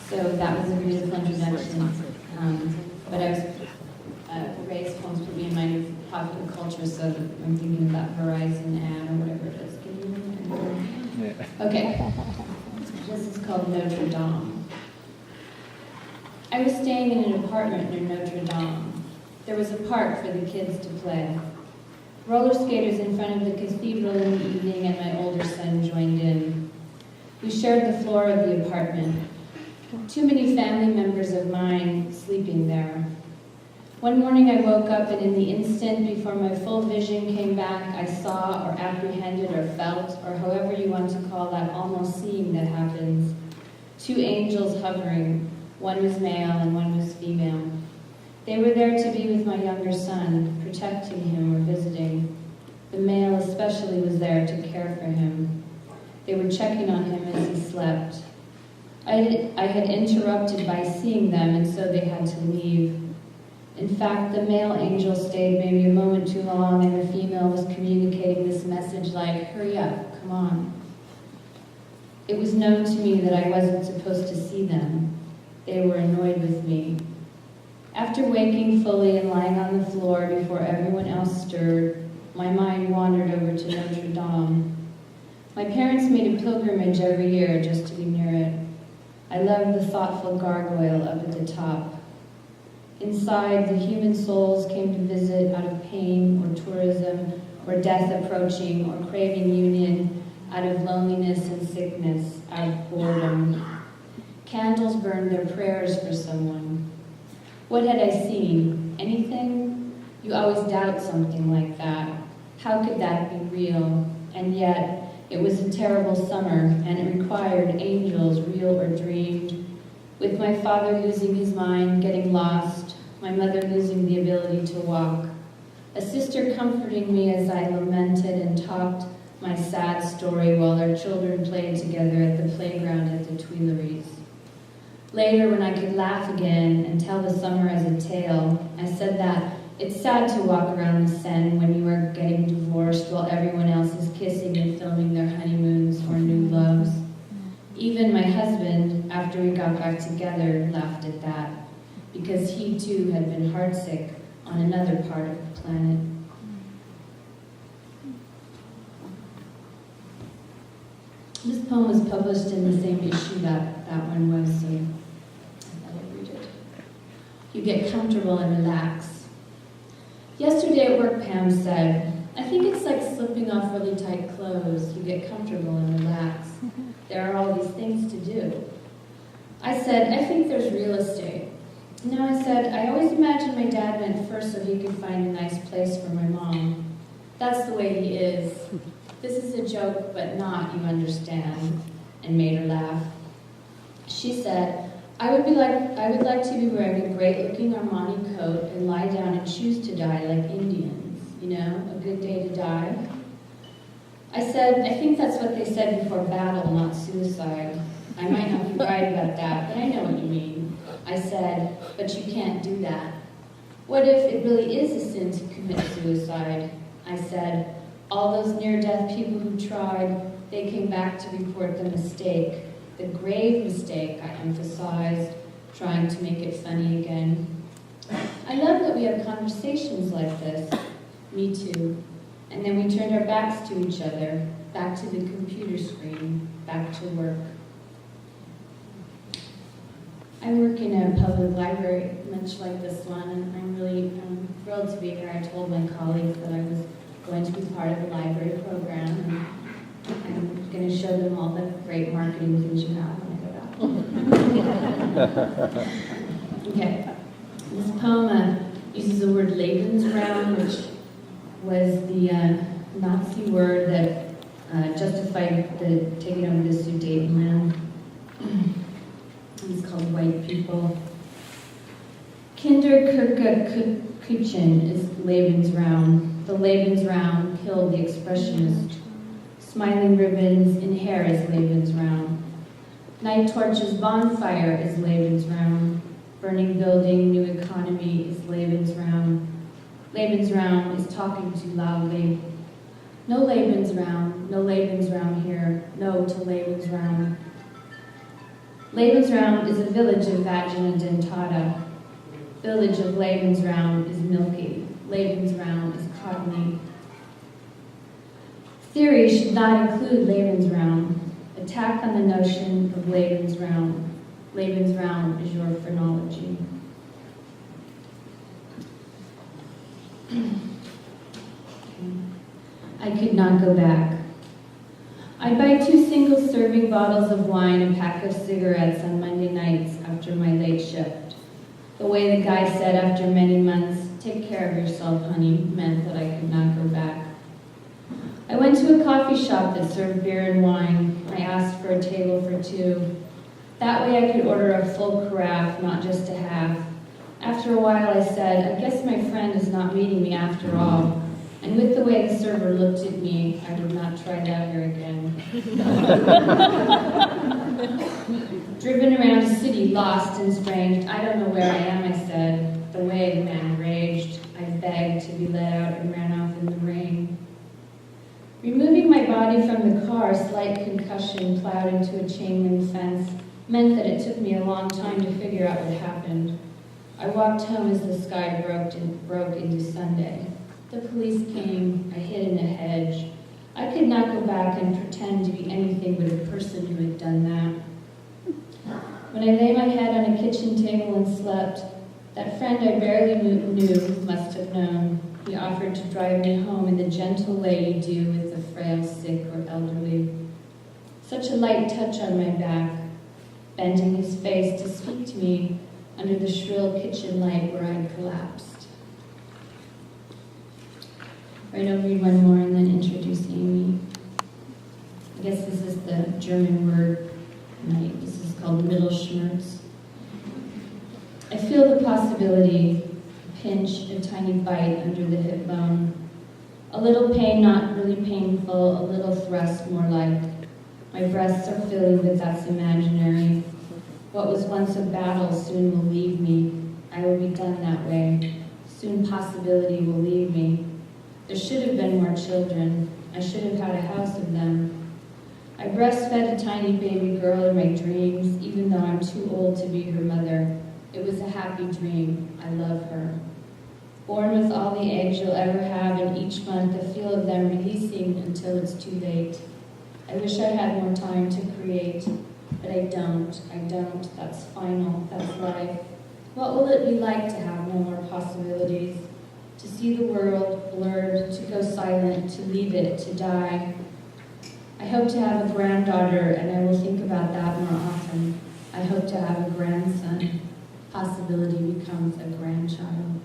So that was a beautiful introduction. But I was, Ray's poems put me in mind of popular culture, so I'm thinking about Verizon ad or whatever it is. Can you remember? Yeah. Okay. This is called Notre Dame. I was staying in an apartment near Notre Dame. There was a park for the kids to play. Roller skaters in front of the cathedral in the evening, and my older son joined in. We shared the floor of the apartment. Too many family members of mine sleeping there. One morning I woke up, and in the instant before my full vision came back, I saw or apprehended or felt, or however you want to call that almost seeing that happens, two angels hovering. One was male and one was female. They were there to be with my younger son, protecting him or visiting. The male especially was there to care for him. They were checking on him as he slept. I had interrupted by seeing them, and so they had to leave. In fact, the male angel stayed maybe a moment too long, and the female was communicating this message like, hurry up, come on. It was known to me that I wasn't supposed to see them. They were annoyed with me. After waking fully and lying on the floor before everyone else stirred, my mind wandered over to Notre Dame. My parents made a pilgrimage every year just to be near it. I loved the thoughtful gargoyle up at the top. Inside, the human souls came to visit out of pain or tourism or death approaching or craving union, out of loneliness and sickness, out of boredom. Candles burned their prayers for someone. What had I seen? Anything? You always doubt something like that. How could that be real? And yet, it was a terrible summer, and it required angels, real or dreamed. With my father losing his mind, getting lost, my mother losing the ability to walk, a sister comforting me as I lamented and talked my sad story while our children played together at the playground at the Tuileries. Later, when I could laugh again and tell the summer as a tale, I said that it's sad to walk around the Seine when you are getting divorced while everyone else is kissing and filming their honeymoons or new loves. Even my husband, after we got back together, laughed at that, because he too had been heartsick on another part of the planet. This poem was published in the same issue that one was, so I thought I'd read it. You get comfortable and relax. Yesterday at work, Pam said, I think it's like slipping off really tight clothes. You get comfortable and relax. There are all these things to do. I said, I think there's real estate. No, I said, I always imagined my dad went first so he could find a nice place for my mom. That's the way he is. This is a joke, but not, you understand, and made her laugh. She said, I would like to be wearing a great-looking Armani coat and lie down and choose to die like Indians. You know, a good day to die. I said, I think that's what they said before battle, not suicide. I might not be right about that, but I know what you mean. I said, but you can't do that. What if it really is a sin to commit suicide? I said, all those near-death people who tried, they came back to report the mistake. The grave mistake, I emphasized, trying to make it funny again. I love that we have conversations like this. Me too. And then we turned our backs to each other, back to the computer screen, back to work. I work in a public library, much like this one, and I'm thrilled to be here. I told my colleagues that I was going to be part of the library program, and I'm going to show them all the great marketing things you have when I go back. Okay. This poem uses the word Lebensraum, which was the Nazi word that justified the taking over the Sudetenland. It's called white people. Kinderkirche is Lebensraum. The Lebensraum killed the expressionist. Smiling ribbons in hair is Lebensraum. Night torches bonfire is Lebensraum. Burning building, new economy is Lebensraum. Lebensraum is talking too loudly. No Lebensraum here. No to Lebensraum. Lebensraum is a village of vagina dentata. Village of Lebensraum is milky. Lebensraum is cottony. Theory should not include Lebensraum. Attack on the notion of Lebensraum. Lebensraum is your phrenology. I could not go back. I'd buy 2 single-serving bottles of wine and a pack of cigarettes on Monday nights after my late shift. The way the guy said after many months, "Take care of yourself, honey," meant that I could not go back. I went to a coffee shop that served beer and wine. I asked for a table for 2. That way I could order a full carafe, not just a half. After a while I said, "I guess my friend is not meeting me after all." And with the way the server looked at me, I would not try that here again. Driven around a city, lost and strange. "I don't know where I am," I said. The way the man raged. I begged to be let out and ran off in the rain. Removing my body from the car, a slight concussion plowed into a chain-link fence meant that it took me a long time to figure out what happened. I walked home as the sky broke into Sunday. The police came. I hid in a hedge. I could not go back and pretend to be anything but a person who had done that. When I lay my head on a kitchen table and slept, that friend I barely knew must have known. He offered to drive me home in the gentle way you do with the frail, sick, or elderly. Such a light touch on my back, bending his face to speak to me under the shrill kitchen light where I'd collapsed. Right, I'll read one more and then introduce Amy. I guess this is the German word. This is called Mittelschmerz. I feel the possibility, a pinch, a tiny bite under the hip bone. A little pain, not really painful, a little thrust, more like. My breasts are filling, but that's imaginary. What was once a battle soon will leave me. I will be done that way. Soon possibility will leave me. There should have been more children. I should have had a house of them. I breastfed a tiny baby girl in my dreams, even though I'm too old to be her mother. It was a happy dream. I love her. Born with all the eggs you'll ever have, and each month a feel of them releasing until it's too late. I wish I had more time to create, but I don't. That's final. That's life. What will it be like to have no more possibilities? To see the world blurred, to go silent, to leave it, to die. I hope to have a granddaughter, and I will think about that more often. I hope to have a grandson. Possibility becomes a grandchild.